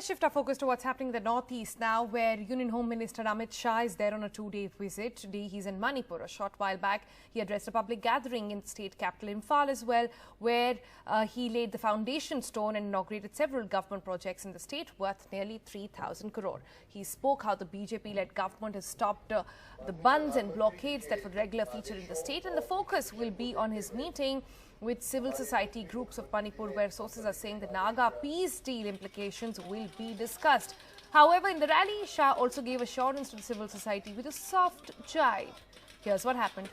Let's shift our focus to what's happening in the northeast now, where Union Home Minister Amit Shah is there on a two-day visit. Today he's in Manipur. A short while back, he addressed a public gathering in state capital Imphal as well, where he laid the foundation stone and inaugurated several government projects in the state worth nearly 3,000 crore. He spoke how the BJP-led government has stopped the bunds and blockades that would regularly feature in the state, and the focus will be on his meeting with civil society groups of Manipur, where sources are saying the Naga peace deal implications will be discussed. However, in the rally, Shah also gave assurance to the civil society with a soft jibe. Here's what happened.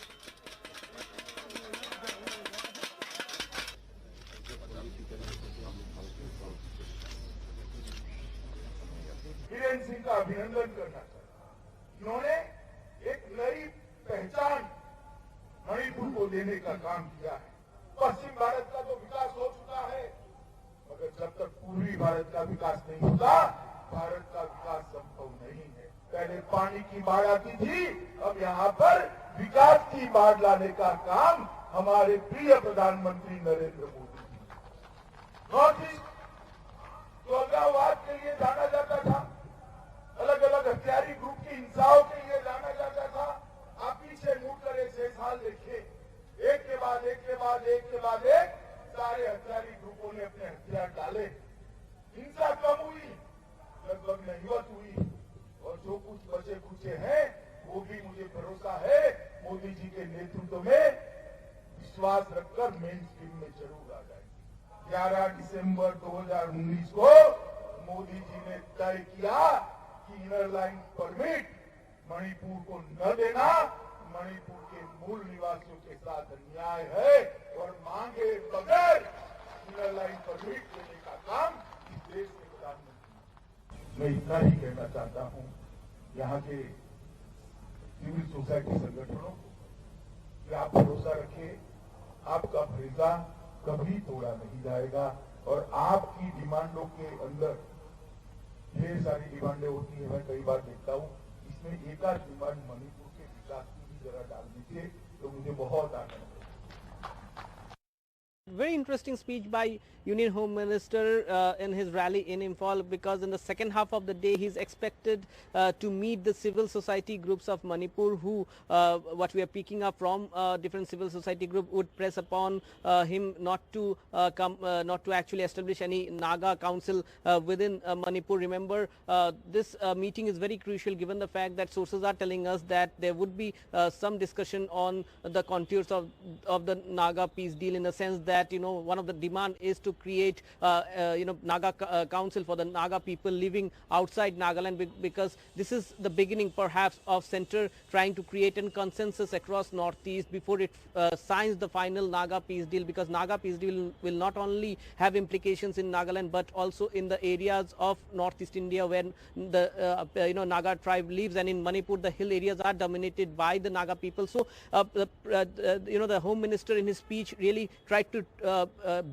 Biren Singh का अभिनंदन करना चाहता हूं। इन्होंने एक नई पहचान मणिपुर को देने का काम किया है। पश्चिम भारत का तो विकास हो चुका है, मगर जब तक पूर्वी भारत का विकास नहीं होता, भारत का विकास संभव नहीं है। पहले पानी की बाढ़ आती थी, अब यहाँ पर विकास की बाढ़ लाने का काम हमारे प्रिय प्रधानमंत्री नरेंद्र मोदी जी। नॉर्थ ईस्ट तो अलगाववाद के लिए जाना जाता था, अलग अलग हथियारी ग्रुप की हिंसाओं के लिए जाना जाता था। आप पीछे मुड़ कर 6 साल देखिए, एक के बाद एक के बाद एक के बाद एक सारे हथियारी ग्रुपों ने अपने हथियार डाले। हिंसा कम हुई, लगभग नहीवत हुई, और जो कुछ बचे खुचे हैं वो भी मुझे भरोसा है मोदी जी के नेतृत्व में विश्वास रखकर मेन स्ट्रीम में जरूर आ जाएंगे। 11 दिसंबर 2019 को मोदी जी ने तय किया कि इनर लाइन परमिट मणिपुर को न देना मणिपुर के मूल निवासियों के साथ अन्याय है, और मांगे बगैर इनर लाइन परमिट देने का काम इस देश के प्रधानमंत्री। मैं इतना ही कहना चाहता हूं यहाँ के सिविल सोसाइटी संगठनों को कि आप भरोसा रखिए, आपका भरोसा कभी तोड़ा नहीं जाएगा, और आपकी डिमांडों के अंदर ढेर सारी डिमांडें होती है। मैं कई बार देखता हूं, इसमें एक आध डिमांड मणिपुर के विकास की जरा डाल दीजिए तो मुझे बहुत आनंद है। Very interesting speech by Union Home Minister in his rally in Imphal, because in the second half of the day he's expected to meet the civil society groups of Manipur who, what we are picking up from different civil society group, would press upon him not to not to actually establish any Naga council within Manipur. Remember, this meeting is very crucial given the fact that sources are telling us that there would be some discussion on the contours of the Naga peace deal, in the sense that one of the demand is to create Naga council for the Naga people living outside Nagaland, because this is the beginning perhaps of center trying to create a consensus across northeast before it signs the final Naga peace deal, because Naga peace deal will not only have implications in Nagaland but also in the areas of northeast India where the Naga tribe lives, and in Manipur the hill areas are dominated by the Naga people. So the Home Minister in his speech really tried to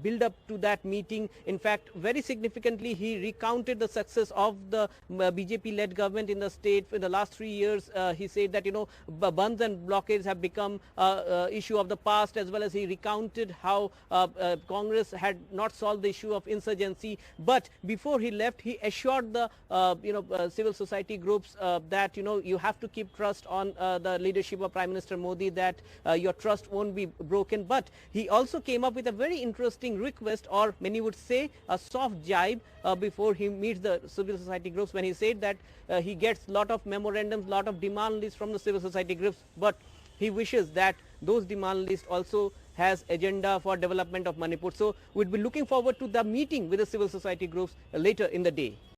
build up to that meeting. In fact, very significantly, he recounted the success of the BJP-led government in the state in the last 3 years. He said that bunds and blockades have become issue of the past, as well as he recounted how Congress had not solved the issue of insurgency. But before he left, he assured the civil society groups that you have to keep trust on the leadership of Prime Minister Modi, that your trust won't be broken. But he also came up with a very interesting request, or many would say a soft jibe, before he meets the civil society groups, when he said that he gets lot of memorandums, lot of demand lists from the civil society groups, but he wishes that those demand lists also has agenda for development of Manipur. So we'd be looking forward to the meeting with the civil society groups later in the day.